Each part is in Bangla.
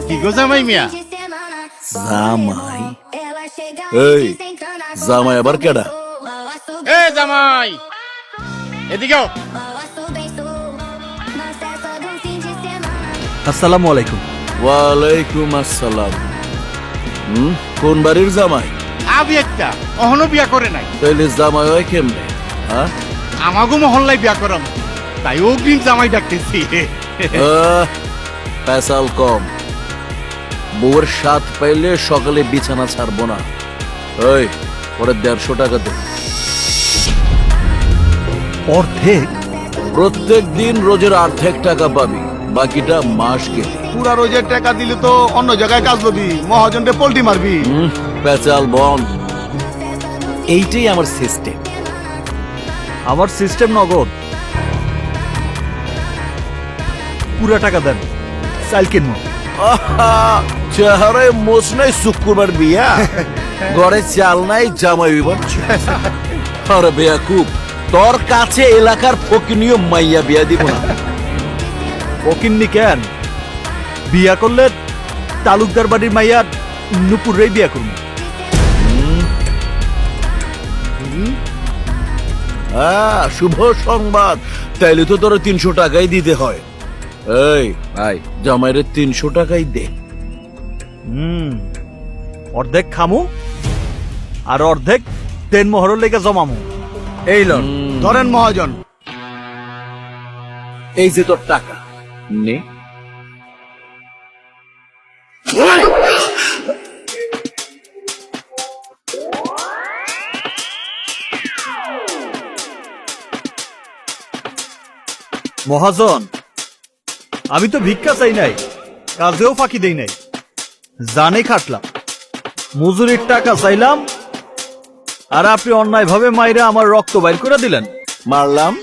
কি গো জামাই মিয়া? জামাই? এই জামাই আবার কেডা? এ জামাই এদিকেও। আসসালামু আলাইকুম। ওয়ালাইকুম আসসালাম। কোন বাড়ির জামাই? আবি একটা অহনো বিয়া করে নাই। তাইলে জামাই হয় কেমনে? হ্যাঁ, আমাগো মহল্লায় বিয়া করাম, তাই অগ্রিম জামাই ডাকতেছি। পেশাল কম। বউয়ের স্বাদ পাইলে সকালে বিছানা ছাড়বো না। ওই পরে 150 টাকা দে। অর্ধেক? প্রত্যেক দিন রোজের অর্ধেক টাকা পাবি, বাকিটা মাস গেলে। পুরা রোজের টাকা দিলে তো অন্য জায়গায় কাজ করবি, মহাজনকে পোল্টি মারবি। পেশাল বন্ধ। এইটাই আমার সিস্টেম। আমার সিস্টেম নগদ। পুরা টাকা দেন, চাল কিনবো। চেহারায় মোচ নাই, শুক্রবার বিয়া, ঘরে চাল নাই, জামাই বিবার। আরে বেয়াকুব, তোর কাছে এলাকার ফকিনীয় মাইয়া বিয়া দিব না। ফকিন্নি কেন? বিয়া করলে তালুকদার বাড়ির মাইয়া নুপুরেই বিয়া করবো। শুভ সংবাদ। তাইলে তো তোর 300 টাকাই দিতে হয়। এই ভাই, জামাইরে 300 টাকাই দে। অর্ধেক খামু আর অর্ধেক দেন মোহরের লেগে জমামু। এই লন ধরেন মহাজন। এই যে তোর টাকা নে। মহাজন, আমি তো ভিক্ষা চাই নাই, কাজেও ফাঁকি দেই নাই, জানে খাটলাম, মজুরির টাকা চাইলাম, আর আপনি অন্যায় ভাবে মাইরা আমার রক্ত বাইর করে দিলেন। মারলাম?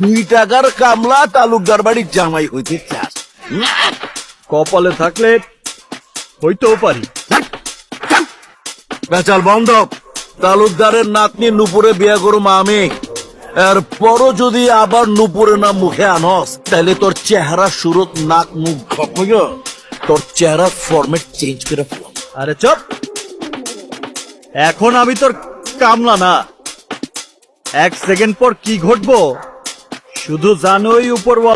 2 টাকার কামলা তালুকদার বাড়ির জামাই হইতে চাস? কপালে থাকলে হইতেও পারি। বেচাল বন্ধ। তালুকদারের নাতনি নুপুরে বিয়া করুম আমি। এরপরও যদি আবার নুপুরে না মুখে আনস, তাহলে তোর চেহারা সুরত, নাক, মুখ ঘপয়, তোর চেহারা ফরম্যাট চেঞ্জ করে ফেলাম। আরে চুপ, এখন আমি তোর কামলা না। 1 সেকেন্ড পর কি ঘটবো শুধু জানোই উপরওয়ালা।